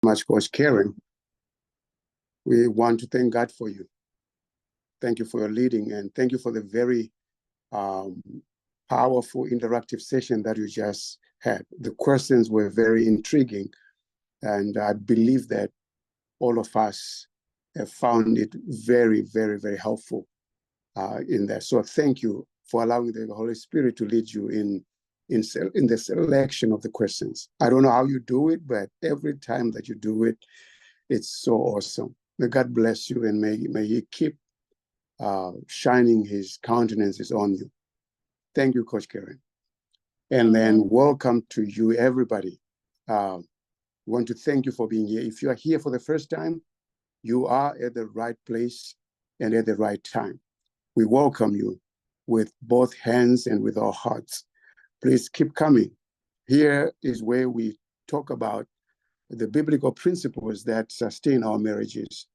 much, Coach Karen. We want to thank God for you. Thank you for your leading, and thank you for the very powerful interactive session that you just had. The questions were very intriguing, and I believe that all of us have found it very, very, very helpful in that. So thank you for allowing the Holy Spirit to lead you in the selection of the questions. I don't know how you do it, but every time that you do it, it's so awesome. May God bless you, and may He keep shining His countenances on you. Thank you, Coach Karen. And then welcome to you, everybody. We want to thank you for being here. If you are here for the first time, you are at the right place and at the right time. We welcome you with both hands and with our hearts. Please keep coming. Here is where we talk about the biblical principles that sustain our marriages.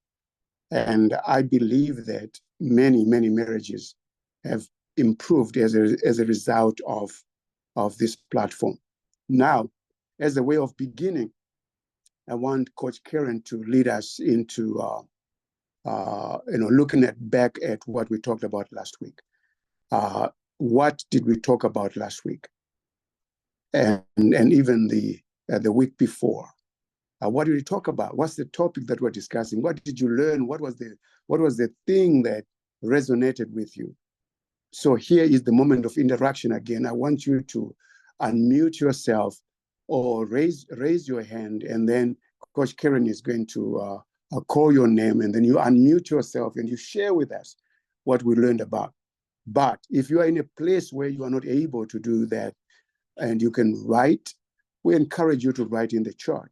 And I believe that many, many marriages have improved as a result of this platform. Now, as a way of beginning, I want Coach Karen to lead us into looking back at what we talked about last week. What did we talk about last week? And even the week before. What did we talk about? What's the topic that we're discussing? What did you learn? What was the thing that resonated with you? So here is the moment of interaction again. I want you to unmute yourself or raise your hand, and then Coach Karen is going to call your name, and then you unmute yourself and you share with us what we learned about. But if you are in a place where you are not able to do that and you can write, we encourage you to write in the chat.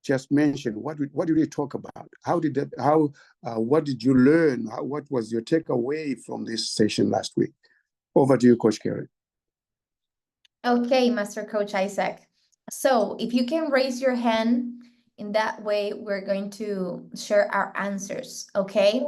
Just mention what did we talk about? What did you learn? What was your takeaway from this session last week? Over to you, Coach Karen. Okay, Master Coach Isaac. So if you can raise your hand, in that way, we're going to share our answers, okay?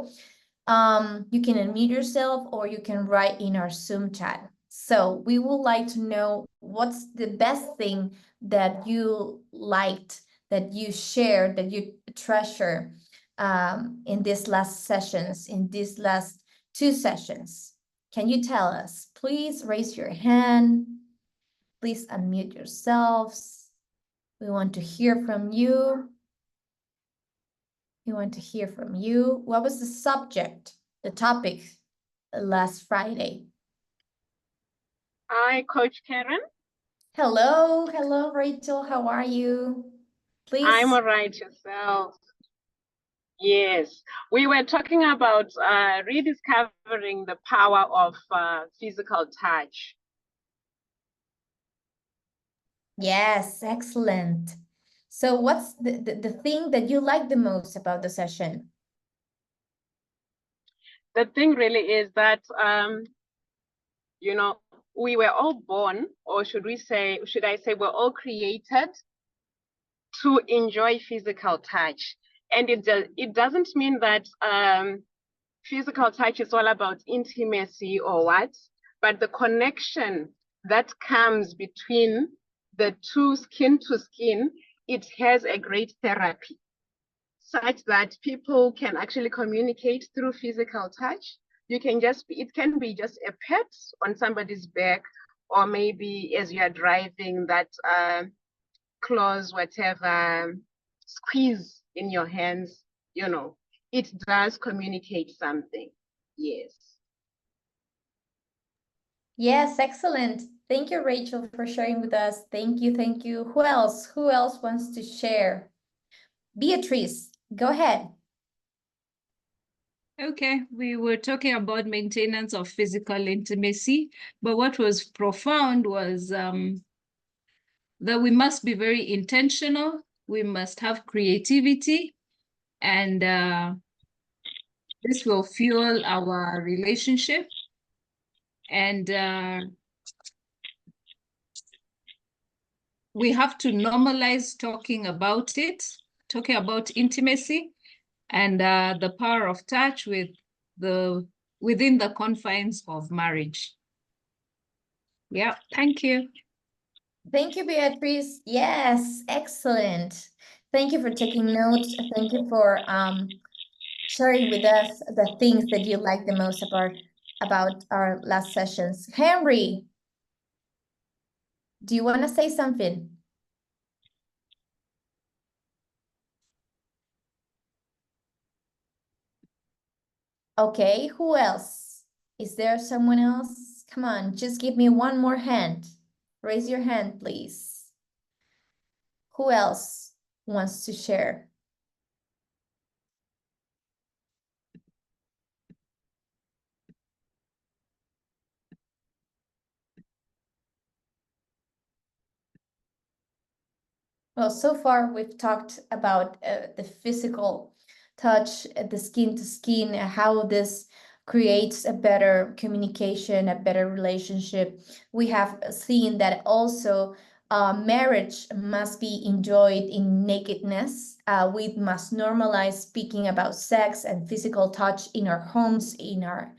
You can unmute yourself or you can write in our Zoom chat. So we would like to know what's the best thing that you liked, that you shared, that you treasure in these last sessions, in these last 2 sessions. Can you tell us? Please raise your hand. Please unmute yourselves. We want to hear from you. We want to hear from you. What was the subject, the topic last Friday? Hi, Coach Karen. Hello, Rachel. How are you? Please. I'm all right, yourself. Yes, we were talking about rediscovering the power of physical touch. Yes, excellent. So what's the thing that you like the most about the session? The thing really is that, we were all born, or should I say we're all created to enjoy physical touch. And it doesn't mean that physical touch is all about intimacy or what, but the connection that comes between the two, skin to skin, it has a great therapy, such that people can actually communicate through physical touch. It can be just a pat on somebody's back, or maybe as you are driving, that close, whatever, squeeze in your hands, it does communicate something. Yes. Yes, excellent. Thank you, Rachel, for sharing with us. Thank you, thank you. Who else? Who else wants to share? Beatrice, go ahead. Okay, we were talking about maintenance of physical intimacy, but what was profound was that we must be very intentional. We must have creativity, and this will fuel our relationship. And we have to normalize talking about intimacy and the power of touch within the confines of marriage. Yeah, thank you. Thank you, Beatrice. Yes, excellent. Thank you for taking notes. Thank you for sharing with us the things that you like the most about our last sessions. Henry, do you want to say something? Okay, who else? Is there someone else? Come on, just give me one more hand. Raise your hand, please. Who else wants to share? Well, so far we've talked about the physical touch, the skin to skin, how this creates a better communication, a better relationship. We have seen that also marriage must be enjoyed in nakedness. We must normalize speaking about sex and physical touch in our homes, in our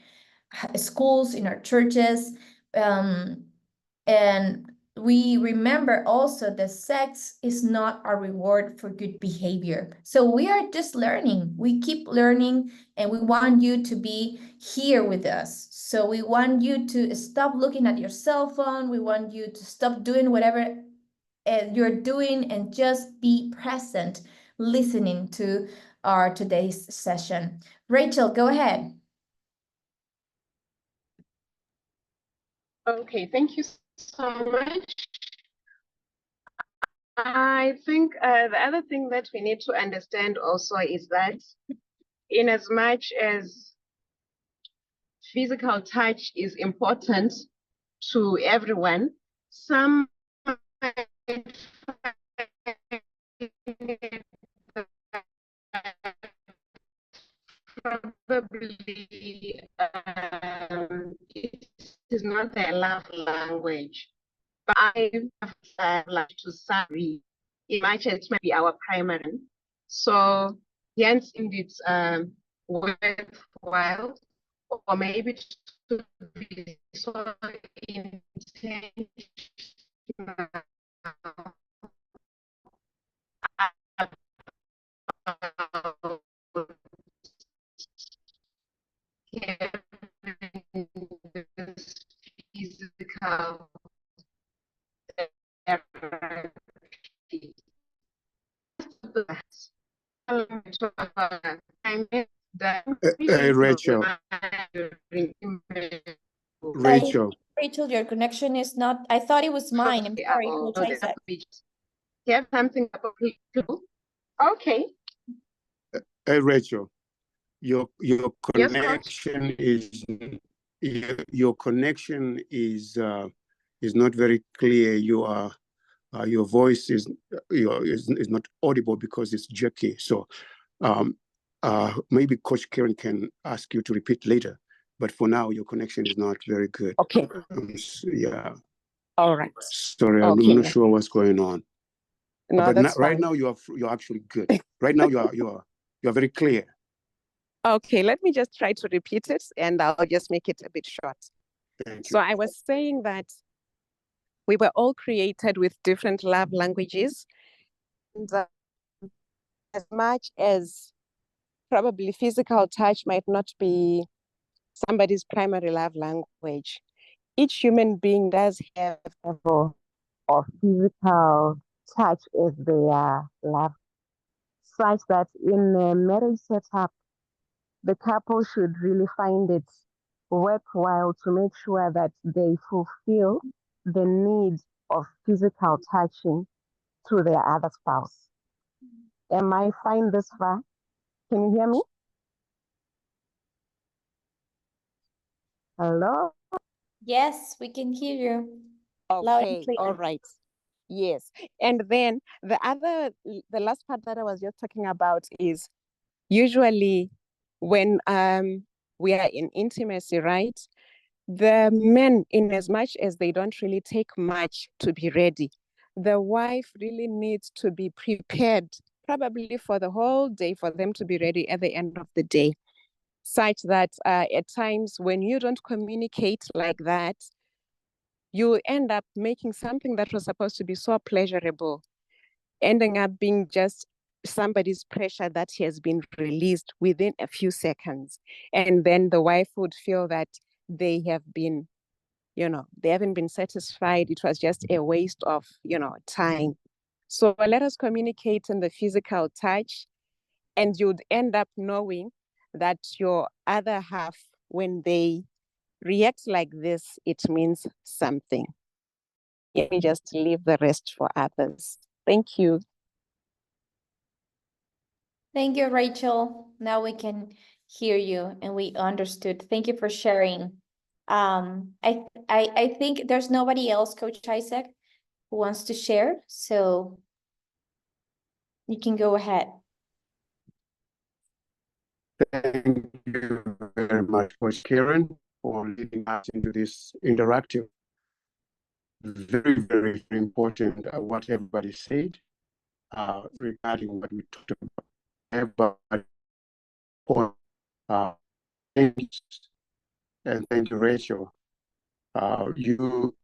schools, in our churches. And we remember also that sex is not a reward for good behavior. So we are just learning. We keep learning, and we want you to be here with us. So we want you to stop looking at your cell phone. We want you to stop doing whatever you're doing and just be present, listening to our today's session. Rachel, go ahead. Okay, thank you so much. I think the other thing that we need to understand also is that in as much as physical touch is important to everyone, some might find it probably it is not their love language. But I like to sorry, as much as it might be our primary. So hence indeed worthwhile, or maybe to be so intentional about this physical therapy. Rachel, Rachel, Rachel, your connection is not, I thought it was mine. I'm sorry, Coach Isaac. You have something about okay. Rachel, your connection is your connection is not very clear. Your voice is not audible because it's jerky. So maybe Coach Karen can ask you to repeat later. But for now, your connection is not very good. Okay. Yeah. All right. Sorry, I'm not sure what's going on. No, but that's right fine. now you're actually good. Right now you're very clear. Okay, let me just try to repeat it, and I'll just make it a bit short. Thank So you. I was saying that we were all created with different love languages. And, as much as probably physical touch might not be somebody's primary love language, each human being does have a level of physical touch as their love, such that in a marriage setup, the couple should really find it worthwhile to make sure that they fulfill the need of physical touching to their other spouse. Am I fine this far? Can you hear me? Hello? Yes, we can hear you. Okay, all right. Yes. And then the last part that I was just talking about is usually when we are in intimacy, right? The men, in as much as they don't really take much to be ready, the wife really needs to be prepared, probably for the whole day, for them to be ready at the end of the day, such that at times when you don't communicate like that, you end up making something that was supposed to be so pleasurable ending up being just somebody's pressure that has been released within a few seconds. And then the wife would feel that they have been, they haven't been satisfied. It was just a waste of, time. So let us communicate in the physical touch, and you'd end up knowing that your other half, when they react like this, it means something. Let me just leave the rest for others. Thank you. Thank you, Rachel. Now we can hear you and we understood. Thank you for sharing. I think there's nobody else, Coach Isaac, who wants to share, so you can go ahead. Thank you very much, Coach Karen, for leading us into this interactive. Very, very important what everybody said regarding what we talked about. Everybody, thanks, and thank you, Rachel. You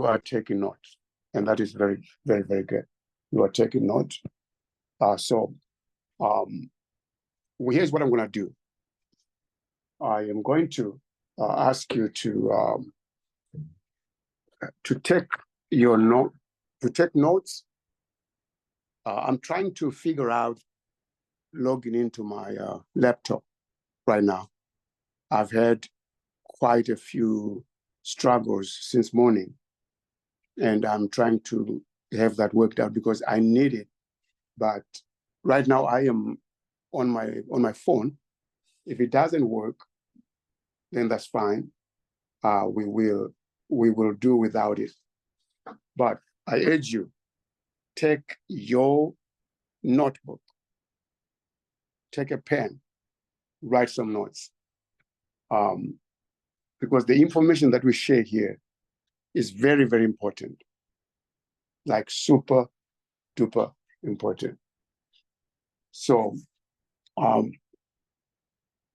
are taking notes, and that is very, very, very good. You are taking notes. Here's what I'm going to do. I am going to ask you to take your note, to take notes. I'm trying to figure out logging into my laptop right now. I've had quite a few struggles since morning, and I'm trying to have that worked out because I need it. But right now I am on my phone. If it doesn't work, then that's fine. We will do without it. But I urge you, take your notebook, take a pen, write some notes. Because the information that we share here is very, very important, like super duper important. So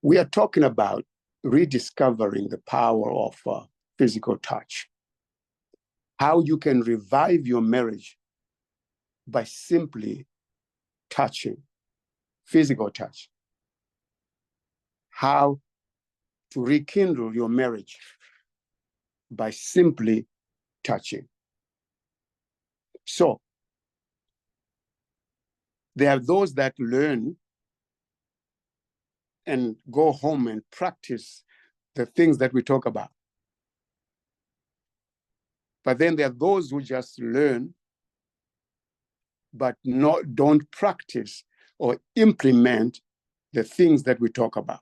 we are talking about rediscovering the power of physical touch. How you can revive your marriage by simply touching, physical touch. How to rekindle your marriage by simply touching. So there are those that learn and go home and practice the things that we talk about. But then there are those who just learn, but don't practice or implement the things that we talk about.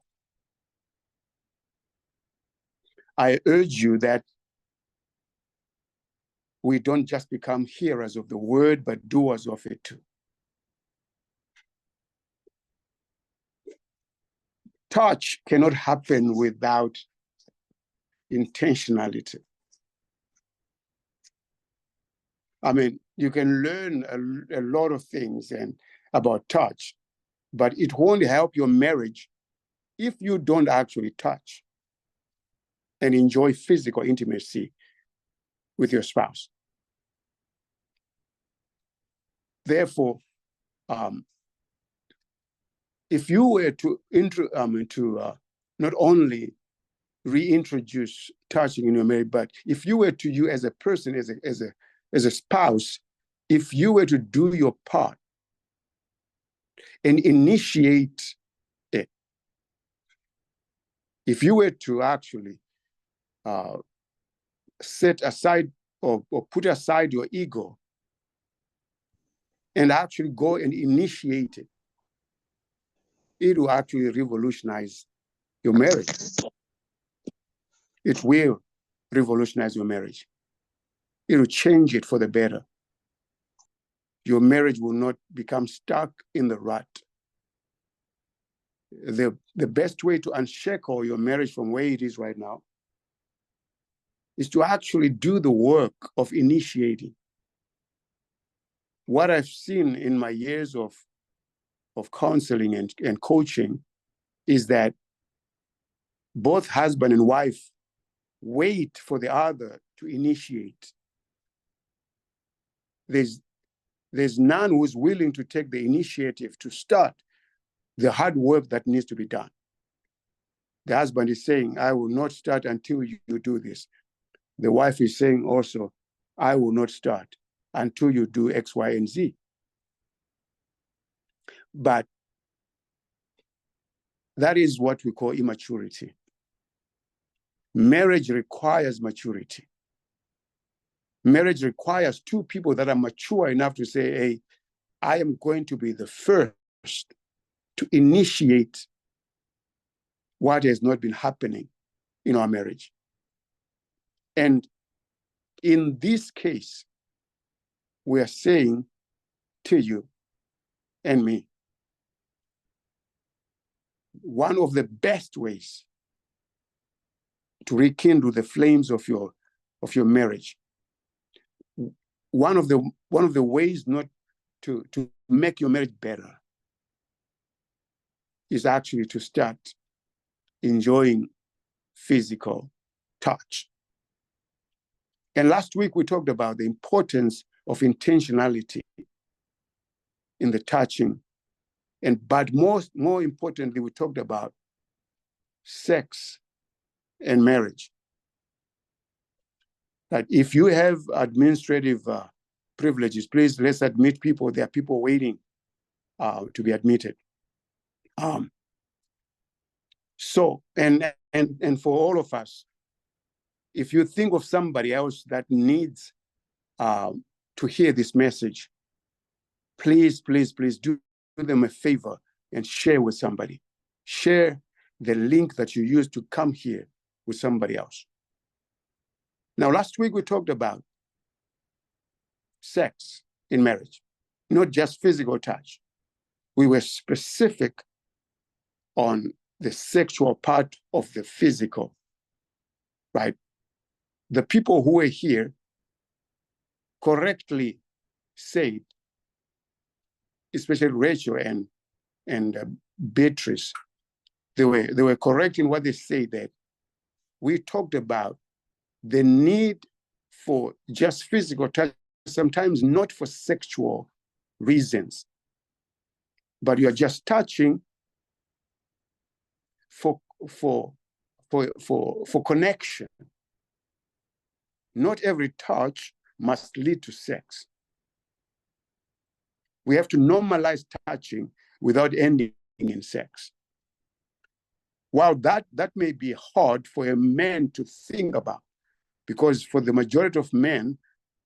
I urge you that we don't just become hearers of the word, but doers of it too. Touch cannot happen without intentionality. I mean, you can learn a lot of things about touch, but it won't help your marriage if you don't actually touch and enjoy physical intimacy with your spouse. Therefore, if you were to not only reintroduce touching in your marriage, but if you were to, you as a person, as a spouse, if you were to do your part and initiate it, if you were to actually set aside or put aside your ego and actually go and initiate it, it will actually revolutionize your marriage. It will revolutionize your marriage. It will change it for the better. Your marriage will not become stuck in the rut. The best way to unshackle your marriage from where it is right now is to actually do the work of initiating. What I've seen in my years of counseling and coaching is that both husband and wife wait for the other to initiate. There's there's none who's willing to take the initiative to start the hard work that needs to be done. The husband is saying, I will not start until you do this. The wife is saying also, I will not start until you do X, Y, and Z. But that is what we call immaturity. Marriage requires maturity. Marriage requires two people that are mature enough to say, hey, I am going to be the first to initiate what has not been happening in our marriage. And in this case, we are saying to you and me, one of the best ways to rekindle the flames of your marriage, one of the ways not to make your marriage better is actually to start enjoying physical touch. And last week we talked about the importance of intentionality in the touching, but more importantly, we talked about sex and marriage. That if you have administrative privileges, please let's admit people. There are people waiting to be admitted. So, and for all of us, if you think of somebody else that needs to hear this message, please do them a favor and share with somebody. Share the link that you used to come here with somebody else. Now, last week we talked about sex in marriage, not just physical touch. We were specific on the sexual part of the physical, right? The people who were here correctly said, especially Rachel and Beatrice, they were correct in what they said, that we talked about the need for just physical touch, sometimes not for sexual reasons, but you are just touching for connection. Not every touch must lead to sex. We have to normalize touching without ending in sex. While that may be hard for a man to think about, because for the majority of men,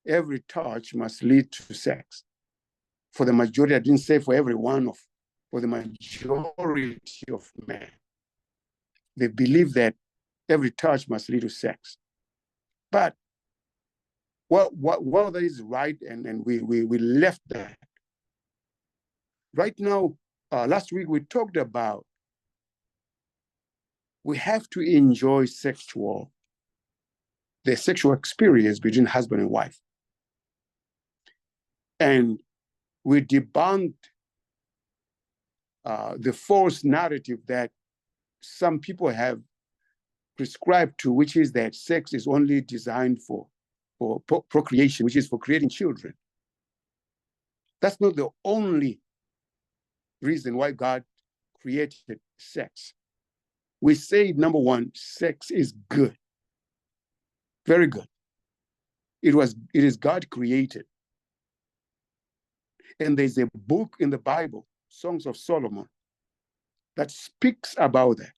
every touch must lead to sex. For the majority, I didn't say for every one of, for the majority of men, they believe that every touch must lead to sex. But while that is right, and we left that. Right now, last week we talked about we have to enjoy the sexual experience between husband and wife. And we debunked the false narrative that some people have prescribed to, which is that sex is only designed for procreation, which is for creating children. That's not the only reason why God created sex. We say, number one, sex is good. Very good. It is God created. And there's a book in the Bible, Songs of Solomon, that speaks about that.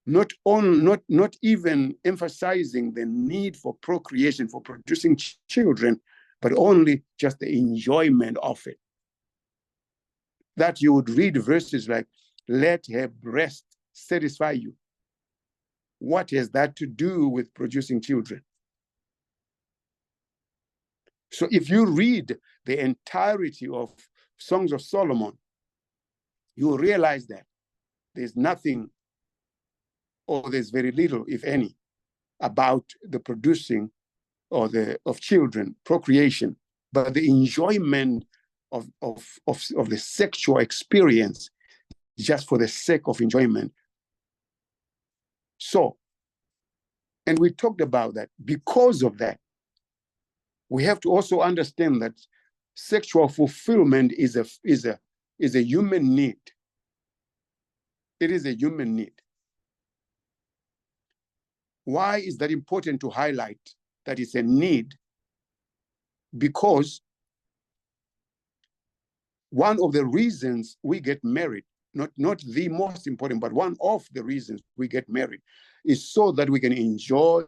Not even emphasizing the need for procreation, for producing children, but only just the enjoyment of it. That you would read verses like, let her breast satisfy you. What has that to do with producing children? So if you read the entirety of Songs of Solomon, you will realize that there's nothing, or there's very little, if any, about the producing of children, procreation, but the enjoyment of the sexual experience just for the sake of enjoyment. So, and we talked about that. Because of that, we have to also understand that Sexual fulfillment is a human need. It is a human need. Why is that important to highlight that it's a need? Because one of the reasons we get married, not the most important, but one of the reasons we get married is so that we can enjoy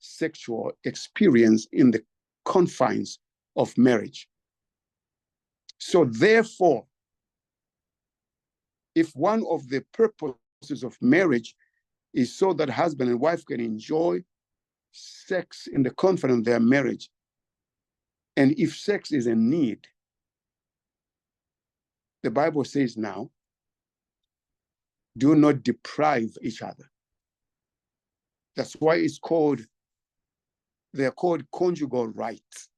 sexual experience in the confines of marriage. So therefore, if one of the purposes of marriage is so that husband and wife can enjoy sex in the confines of their marriage, and if sex is a need, the Bible says now, do not deprive each other. That's why they're called conjugal rights.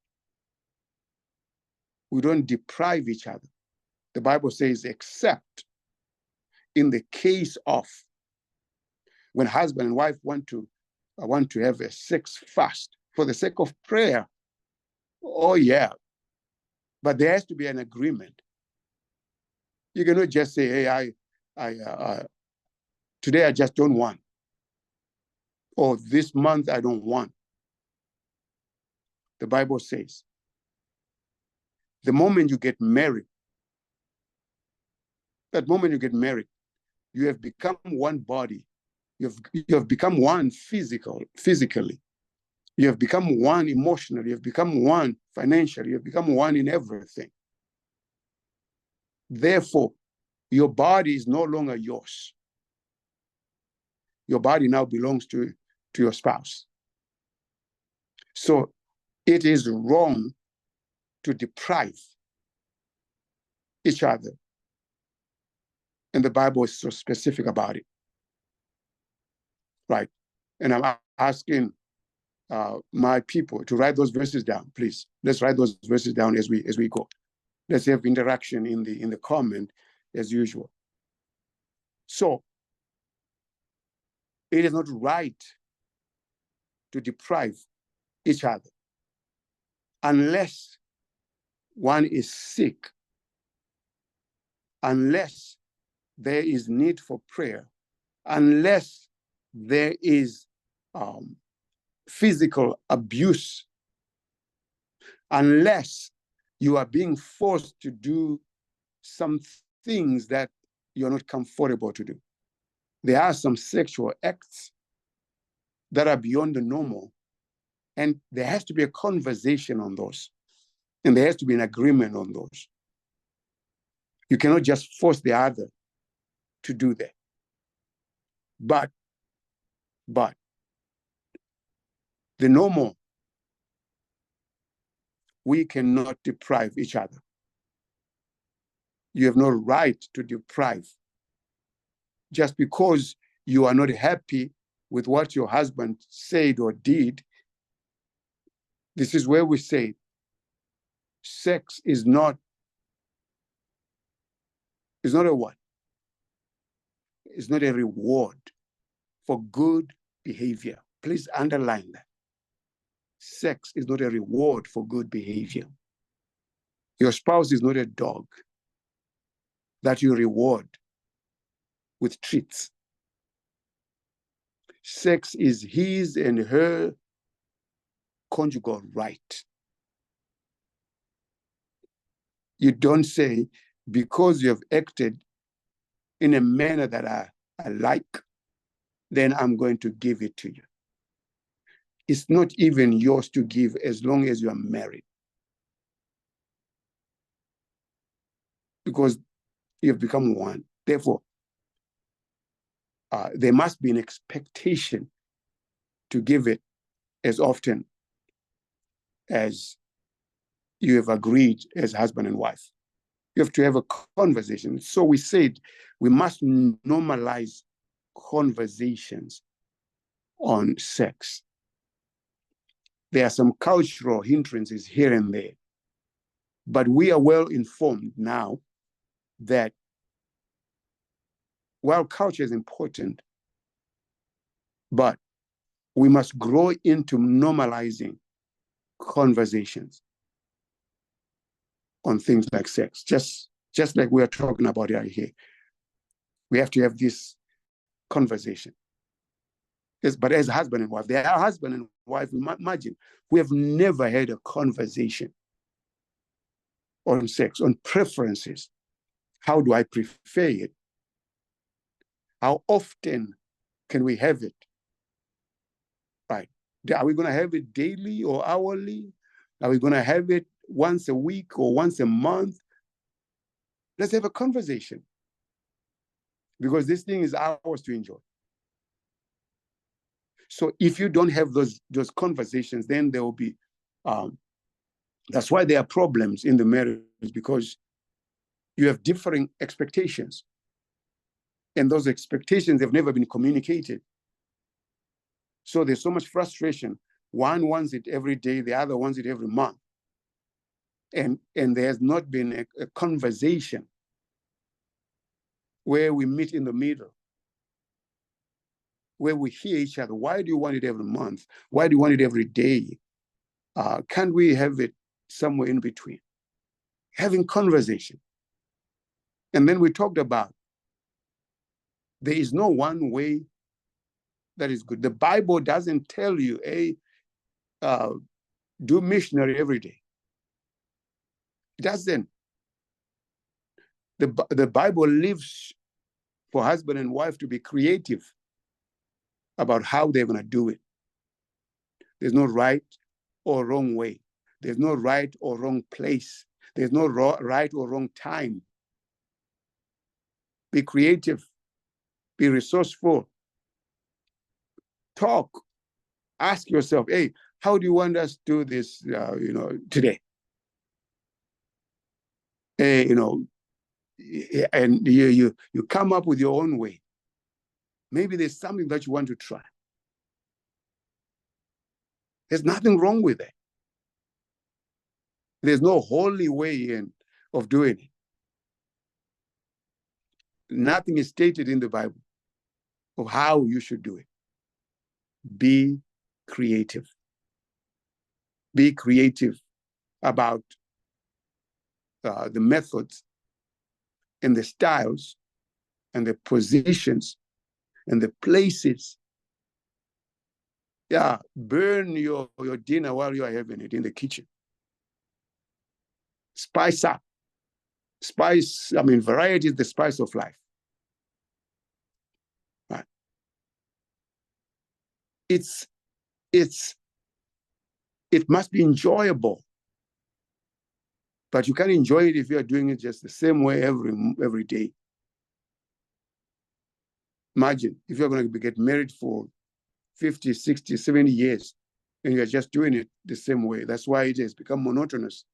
We don't deprive each other. The Bible says, except in the case of when husband and wife want to have a sex fast for the sake of prayer. Oh yeah, but there has to be an agreement. You cannot just say, hey, today I just don't want, or this month I don't want. The Bible says, the moment you get married, you have become one body. You have become one physically. You have become one emotionally. You have become one financially. You have become one in everything. Therefore, your body is no longer yours. Your body now belongs to your spouse. So it is wrong to deprive each other. And the Bible is so specific about it. Right? And I'm asking my people to write those verses down, please. Let's write those verses down as we go. Let's have interaction in the comment as usual. So it is not right to deprive each other unless one is sick, unless there is need for prayer, unless there is physical abuse, unless you are being forced to do some things that you're not comfortable to do. There are some sexual acts that are beyond the normal, and there has to be a conversation on those, and there has to be an agreement on those. You cannot just force the other to do that. But the normal, we cannot deprive each other. You have no right to deprive. Just because you are not happy with what your husband said or did, this is where we say sex is not a what? It's not a reward for good behavior. Please underline that. Sex is not a reward for good behavior. Your spouse is not a dog that you reward with treats. Sex is his and her conjugal right. You don't say, because you have acted in a manner that I like, then I'm going to give it to you. It's not even yours to give as long as you are married. Because you have become one. Therefore, there must be an expectation to give it as often as you have agreed as husband and wife. You have to have a conversation. So we said we must normalize conversations on sex. There are some cultural hindrances here and there, but we are well informed now that while culture is important, but we must grow into normalizing conversations. on things like sex, just like we are talking about right here. We have to have this conversation. Yes, but as husband and wife, they are husband and wife. Imagine, we have never had a conversation on sex, on preferences. How do I prefer it? How often can we have it? Right. Are we going to have it daily or hourly? Are we going to have it once a week or once a month? Let's have a conversation, because this thing is ours to enjoy. So if you don't have those conversations, then there will be, that's why there are problems in the marriage, because you have differing expectations. And those expectations have never been communicated. So there's so much frustration. One wants it every day, the other wants it every month. And there has not been a conversation where we meet in the middle, where we hear each other. Why do you want it every month? Why do you want it every day? Can't we have it somewhere in between? Having conversation. And then we talked about there is no one way that is good. The Bible doesn't tell you, hey, do missionary every day. It doesn't. The Bible leaves for husband and wife to be creative about how they're going to do it. There's no right or wrong way. There's no right or wrong place. There's no right or wrong time. Be creative. Be resourceful. Talk. Ask yourself, hey, how do you want us to do this, today? Hey, and you come up with your own way. Maybe there's something that you want to try. There's nothing wrong with that. There's no holy way of doing it. Nothing is stated in the Bible of how you should do it. Be creative. Be creative about the methods and the styles and the positions and the places. Yeah, burn your dinner while you are having it in the kitchen. Spice up. Variety is the spice of life. Right. It must be enjoyable. But you can't enjoy it if you are doing it just the same way every day. Imagine if you're going to get married for 50, 60, 70 years, and you're just doing it the same way. That's why it has become monotonous,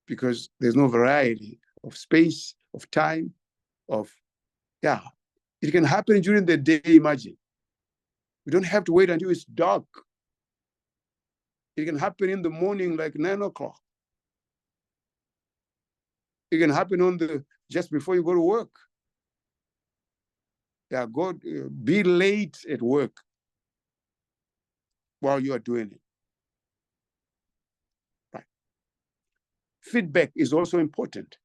because there's no variety of space, of time, it can happen during the day, imagine. We don't have to wait until it's dark. It can happen in the morning, like 9 o'clock. It can happen just before you go to work. Yeah, be late at work while you are doing it. Right. Feedback is also important.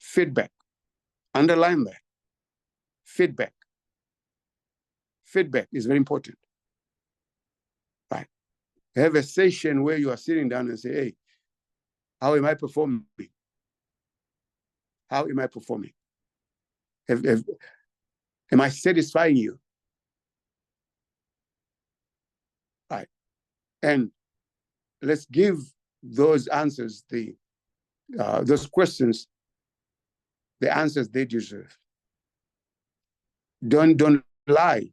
Feedback. Underline that. Feedback. Feedback is very important. Right. Have a session where you are sitting down and say, hey, how am I performing? How am I performing? Am I satisfying you? Right. And let's give those answers, those questions, the answers they deserve. Don't lie.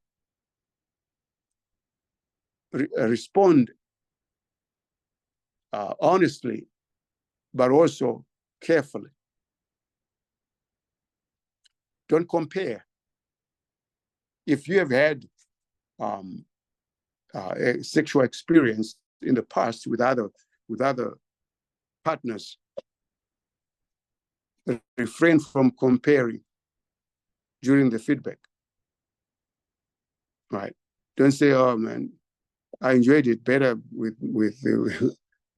Respond honestly, but also carefully. Don't compare. If you have had a sexual experience in the past with other partners, refrain from comparing during the feedback. Right? Don't say, "Oh man, I enjoyed it better with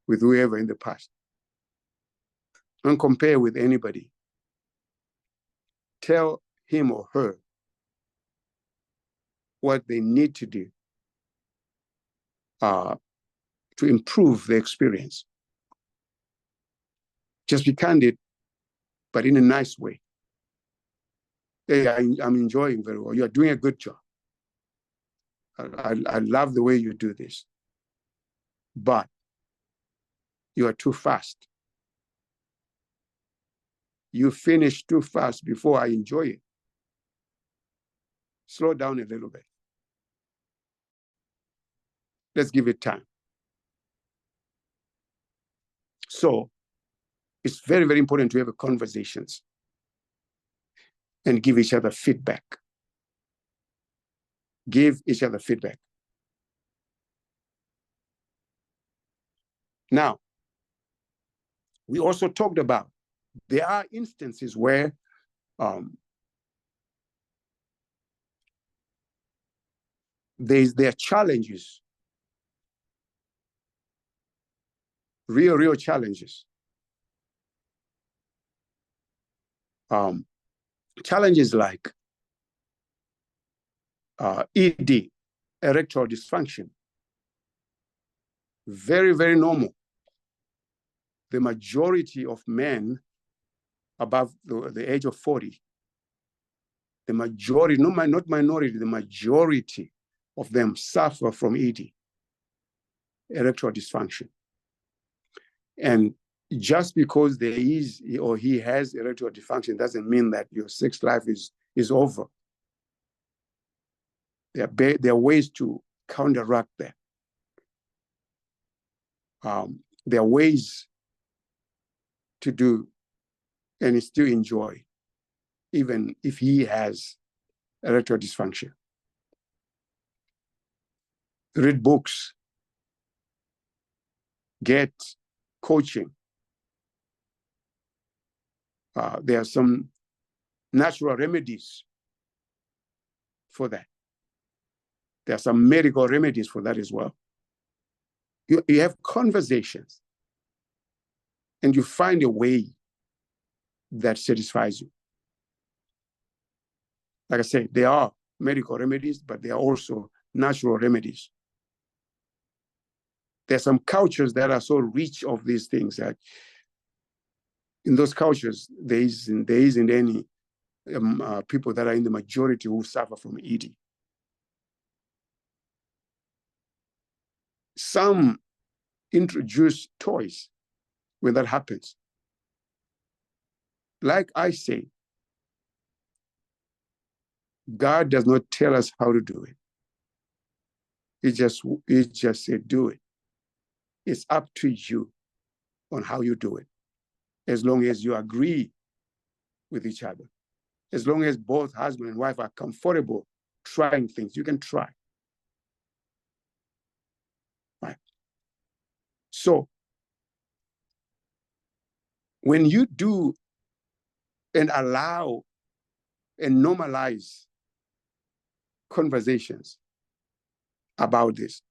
whoever in the past." Don't compare with anybody. Tell him or her what they need to do to improve the experience. Just be candid, but in a nice way. Hey, I'm enjoying very well. You're doing a good job. I love the way you do this. But you are too fast. You finish too fast before I enjoy it. Slow down a little bit. Let's give it time. So it's very, very important to have conversations and give each other feedback. Give each other feedback. Now, we also talked about there are instances where there are challenges, real challenges. Challenges like ED, erectile dysfunction. Very, very normal. The majority of men above the age of 40, the majority, not minority, the majority of them suffer from ED, erectile dysfunction. And just because there is or he has erectile dysfunction doesn't mean that your sex life is over. There are ways to counteract that. There are ways to do and still enjoy, even if he has erectile dysfunction. Read books, get coaching. There are some natural remedies for that. There are some medical remedies for that as well. You have conversations and you find a way that satisfies you. Like I said, there are medical remedies, but there are also natural remedies. There are some cultures that are so rich of these things that in those cultures, there isn't any people that are in the majority who suffer from ED. Some introduce toys when that happens. Like I say, God does not tell us how to do it. He just said, do it. It's up to you on how you do it. As long as you agree with each other. As long as both husband and wife are comfortable trying things, you can try. Right? So, when you do and allow and normalize conversations about this,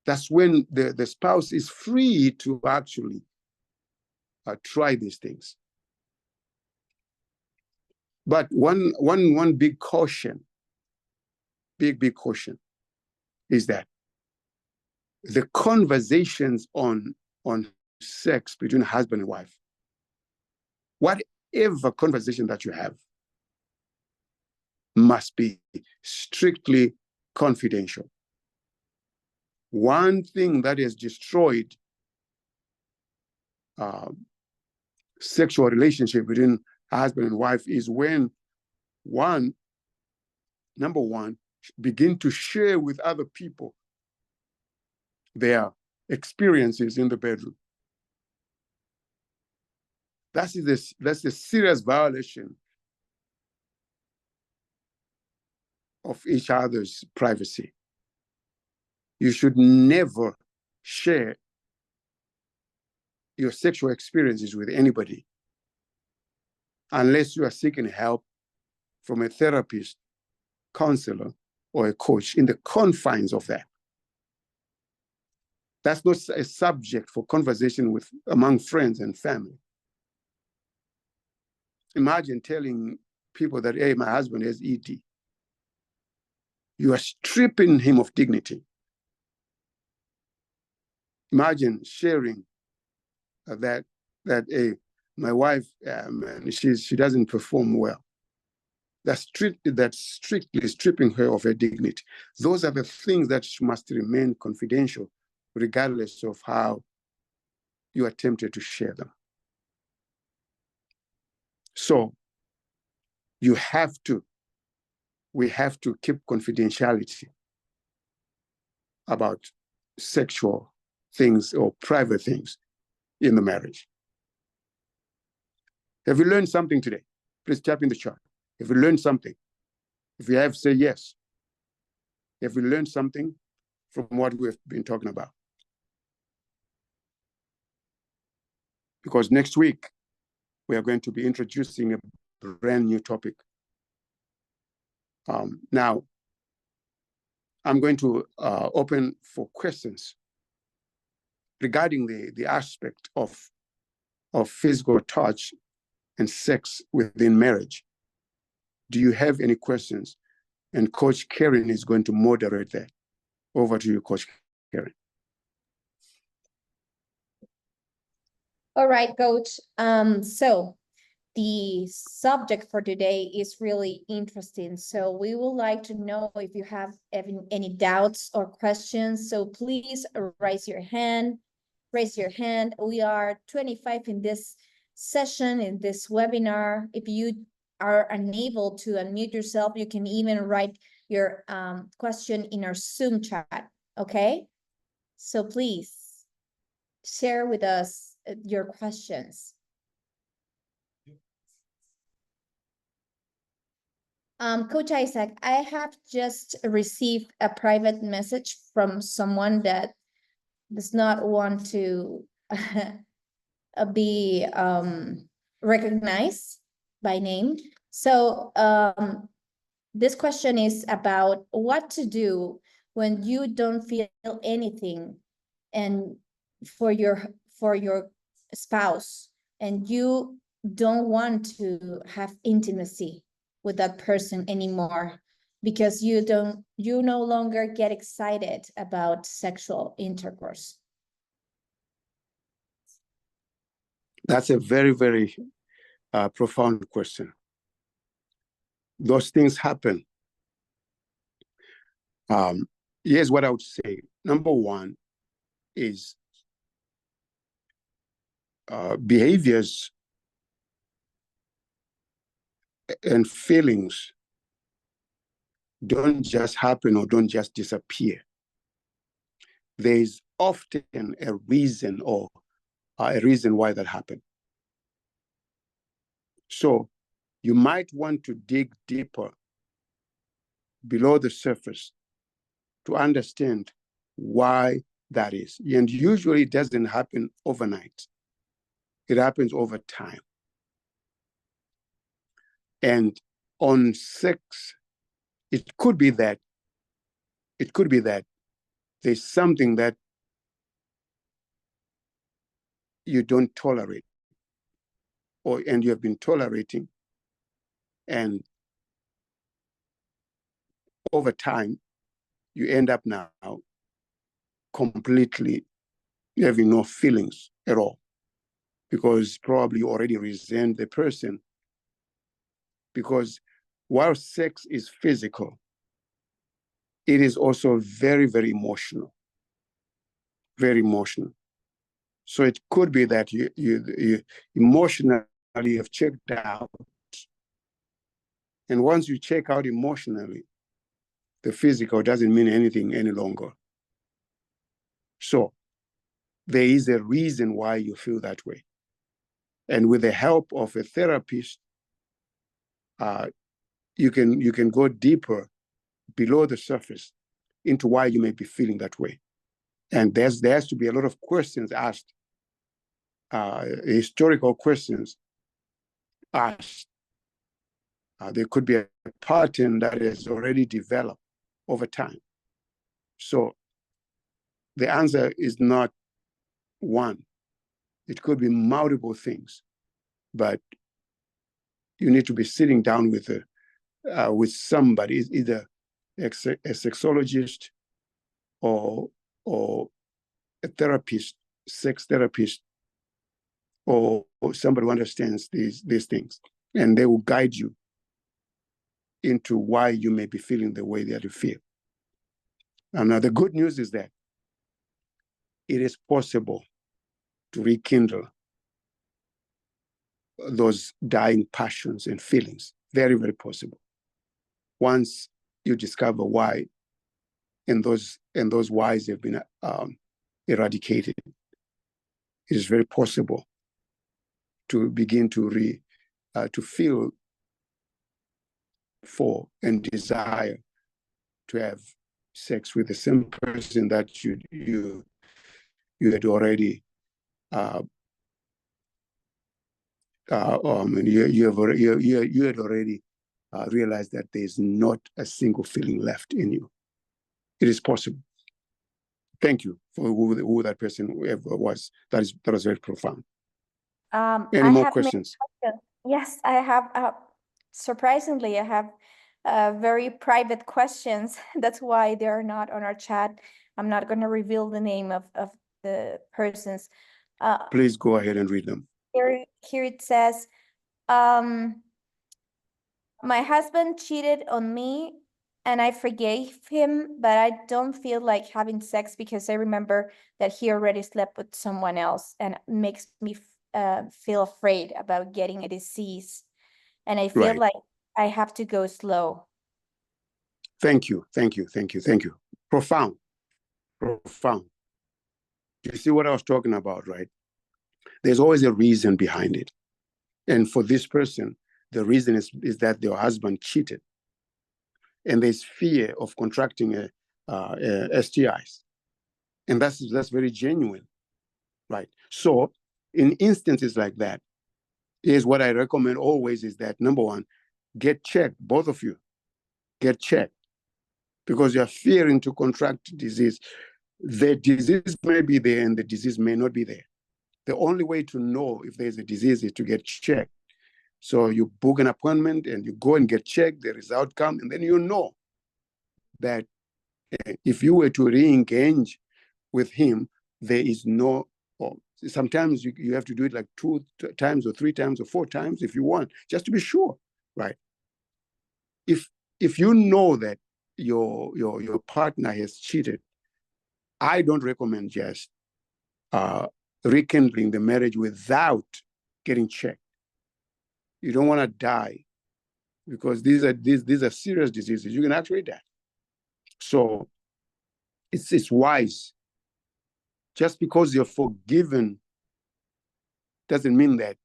that's when the spouse is free to actually try these things. But one big caution, big caution, is that the conversations on sex between husband and wife, whatever conversation that you have, must be strictly confidential. One thing that has destroyed sexual relationship between husband and wife is when number one, begin to share with other people their experiences in the bedroom. That's a serious violation of each other's privacy. You should never share your sexual experiences with anybody unless you are seeking help from a therapist, counselor, or a coach in the confines of that. That's not a subject for conversation among friends and family. Imagine telling people that, hey, my husband has ED. You are stripping him of dignity. Imagine sharing that hey, my wife, she doesn't perform well. That's strictly stripping her of her dignity. Those are the things that must remain confidential, regardless of how you are tempted to share them. So we have to keep confidentiality about sexual things or private things in the marriage. Have you learned something today? Please type in the chat. Have you learned something? If you have, say yes. Have you learned something from what we've been talking about? Because next week, we are going to be introducing a brand new topic. Now, I'm going to open for questions regarding the aspect of physical touch and sex within marriage. Do you have any questions? And Coach Karen is going to moderate that. Over to you, Coach Karen. All right, Coach. So the subject for today is really interesting. So we would like to know if you have any doubts or questions. So please raise your hand. We are 25 in this session, in this webinar. If you are unable to unmute yourself, you can even write your question in our Zoom chat, okay? So please share with us your questions. Coach Isaac, I have just received a private message from someone that does not want to be recognized by name. So this question is about what to do when you don't feel anything and for your spouse, and you don't want to have intimacy with that person anymore because you no longer get excited about sexual intercourse. That's a very, very profound question. Those things happen. Here's what I would say. Number one is behaviors and feelings don't just happen or don't just disappear. There's often a reason or a reason why that happened. So you might want to dig deeper below the surface to understand why that is. And usually it doesn't happen overnight. It happens over time. And on sex, it could be that there's something that you don't tolerate, and you have been tolerating, and over time, you end up now completely having no feelings at all, because probably you already resent the person. Because while sex is physical, it is also very, very emotional. Very emotional. So it could be that you emotionally have checked out. And once you check out emotionally, the physical doesn't mean anything any longer. So there is a reason why you feel that way. And with the help of a therapist, you can go deeper below the surface into why you may be feeling that way. And there has to be a lot of questions asked, historical questions asked. There could be a pattern that is already developed over time. So the answer is not one. It could be multiple things. But you need to be sitting down with somebody, either a sexologist or a therapist, sex therapist, or somebody who understands these things, and they will guide you into why you may be feeling the way that you feel. And now the good news is that it is possible to rekindle those dying passions and feelings. Very, very possible. Once you discover why, and those whys have been eradicated, it is very possible to begin to feel for and desire to have sex with the same person that you had already you had already realized that there's not a single feeling left in you. It is possible. Thank you for who that person ever was. That was very profound. Any more questions? Yes, I have. Surprisingly, I have very private questions. That's why they are not on our chat. I'm not going to reveal the name of the persons. Please go ahead and read them. Here it says, my husband cheated on me and I forgave him, but I don't feel like having sex because I remember that he already slept with someone else, and it makes me feel afraid about getting a disease. And I feel like I have to go slow. Thank you. Profound. You see what I was talking about, right? There's always a reason behind it. And for this person, the reason is that their husband cheated. And there's fear of contracting STIs. And that's very genuine, right? So in instances like that, here's what I recommend always is that, number one, get checked, both of you. Get checked. Because you're fearing to contract disease. The disease may be there and the disease may not be there. The only way to know if there's a disease is to get checked. So you book an appointment and you go and get checked, the result comes, and then you know that if you were to re-engage with him, there is no, sometimes you have to do it like 2 times or 3 times or 4 times if you want, just to be sure, right? If you know that your partner has cheated, I don't recommend just rekindling the marriage without getting checked. You don't want to die, because these are serious diseases. You can actually die. So it's wise. Just because you're forgiven doesn't mean that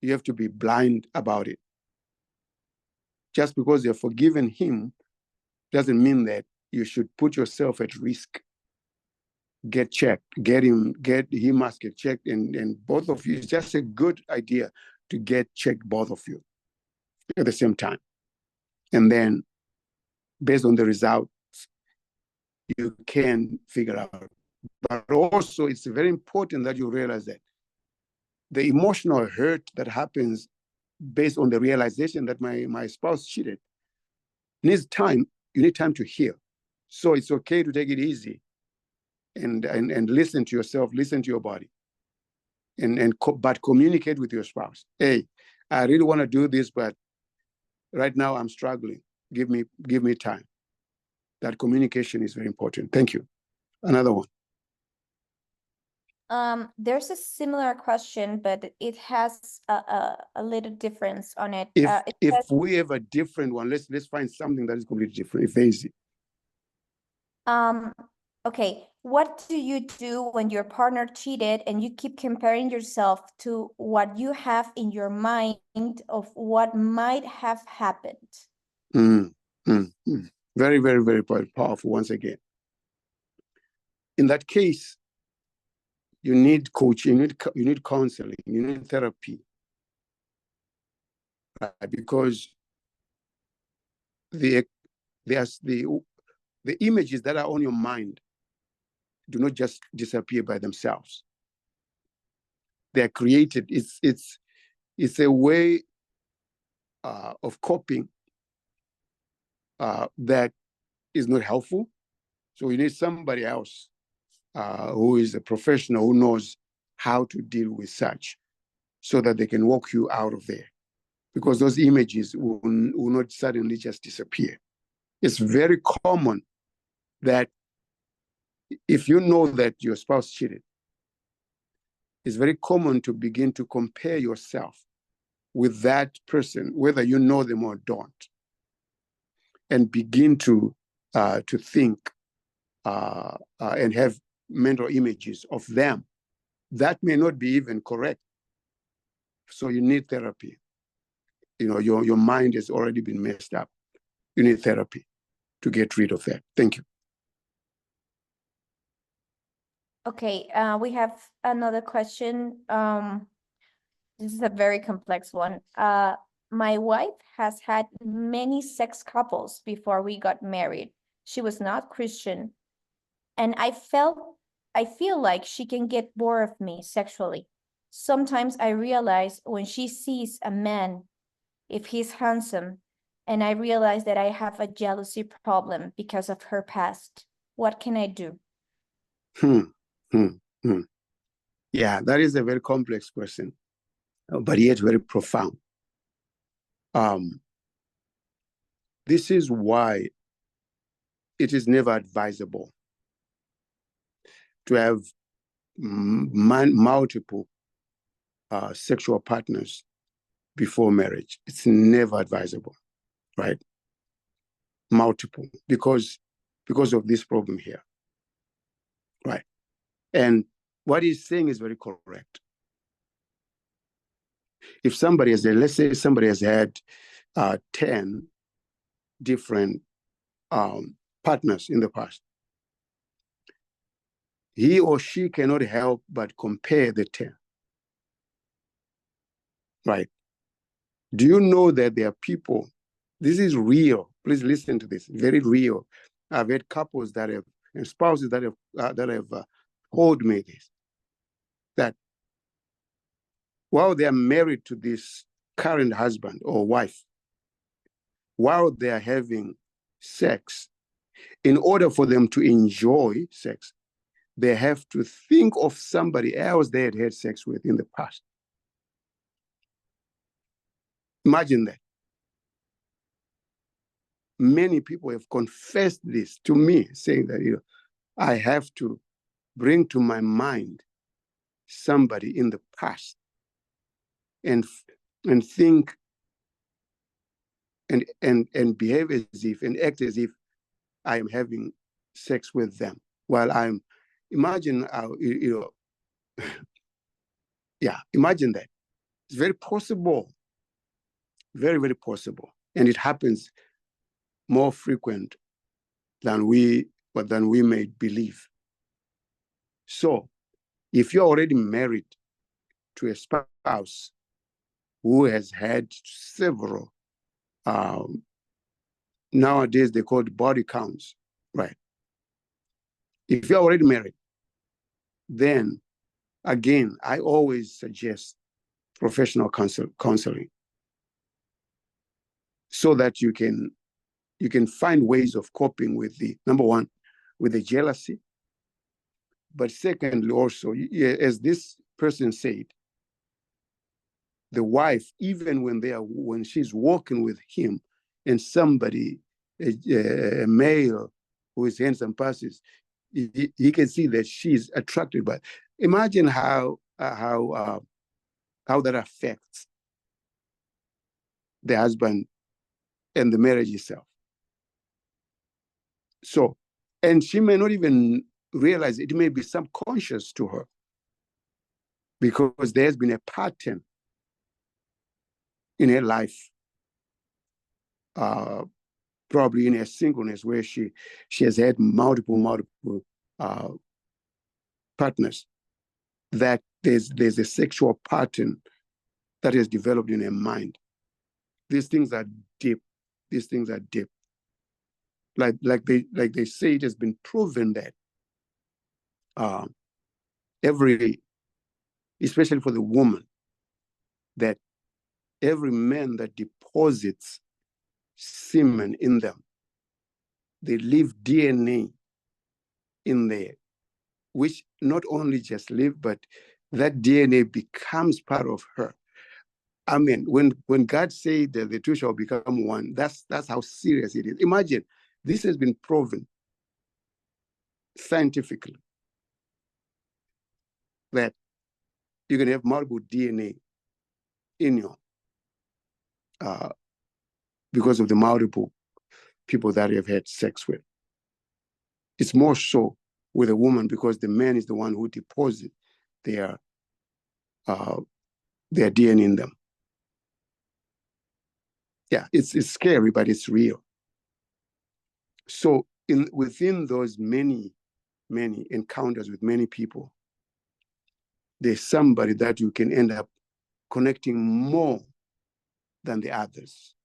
you have to be blind about it. Just because you're forgiven him doesn't mean that you should put yourself at risk. Get checked. He must get checked, and both of you. It's just a good idea to get checked, both of you, at the same time. And then, based on the results, you can figure out. But also, it's very important that you realize that the emotional hurt that happens based on the realization that my spouse cheated needs time. You need time to heal. So it's okay to take it easy and listen to yourself, listen to your body, but communicate with your spouse. Hey, I really want to do this, but right now I'm struggling. Give me time. That communication is very important. Thank you. Another one. There's a similar question, but it has a little difference on it. If we have a different one, let's find something that is completely different. If there is. Okay, what do you do when your partner cheated and you keep comparing yourself to what you have in your mind of what might have happened? Very, very, very powerful once again. In that case, you need coaching, you need counseling, you need therapy. Right? Because the images that are on your mind do not just disappear by themselves. They're created. It's a way of coping that is not helpful. So you need somebody else who is a professional who knows how to deal with such, so that they can walk you out of there, because those images will not suddenly just disappear. It's very common that if you know that your spouse cheated, it's very common to begin to compare yourself with that person, whether you know them or don't, and begin to think and have mental images of them that may not be even correct. So you need therapy. You know, your mind has already been messed up. You need therapy to get rid of that. Thank you. Okay, we have another question. This is a very complex one. My wife has had many sex couples before we got married. She was not Christian, and I feel like she can get bored of me sexually. Sometimes I realize when she sees a man, if he's handsome, and I realize that I have a jealousy problem because of her past. What can I do? Yeah, that is a very complex question, but yet very profound. This is why it is never advisable to have multiple sexual partners before marriage. It's never advisable, right? Multiple, because of this problem here, right? And what he's saying is very correct. If somebody has, let's say somebody has had 10 different partners in the past, he or she cannot help but compare the 10, right? Do you know that there are people, this is real, please listen to this, very real. I've had couples that have, and spouses that have told me this, that while they are married to this current husband or wife, while they are having sex, in order for them to enjoy sex, they have to think of somebody else they had sex with in the past. Imagine that. Many people have confessed this to me, saying that, you know, I have to bring to my mind somebody in the past and think and behave as if and act as if I am having sex with them while I'm, imagine how, you know, yeah, imagine that. It's very possible, very, very possible. And it happens more frequent than we may believe. So if you're already married to a spouse who has had several, nowadays they call it body counts, right? If you're already married, then again, I always suggest professional counseling, so that you can find ways of coping with the, number one, with the jealousy, but secondly also, as this person said, the wife, even when she's walking with him and somebody, a male who is handsome passes, he can see that she's attracted by it. Imagine how that affects the husband and the marriage itself. So, and she may not even realize it, may be subconscious to her, because there's been a pattern in her life, probably in her singleness, where she has had multiple partners, that there's a sexual pattern that has developed in her mind. These things are deep. These things are deep. Like they say, it has been proven that especially for the woman, that every man that deposits semen in them, they leave DNA in there, which not only just live, but that DNA becomes part of her. I mean, when God said that the two shall become one, that's how serious it is. Imagine, this has been proven scientifically that you can have multiple DNA in you because of the multiple people that you have had sex with. It's more so with a woman because the man is the one who deposits their DNA in them. Yeah, it's scary, but it's real. So within those many encounters with many people, there's somebody that you can end up connecting more than the others.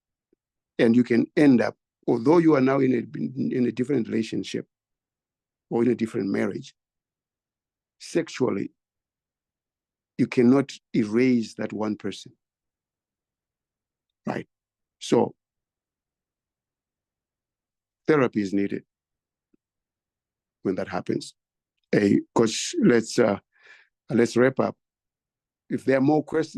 And you can end up, although you are now in a different relationship or in a different marriage, sexually, you cannot erase that one person, right? So therapy is needed when that happens. Hey, Coach, let's wrap up. If there are more questions,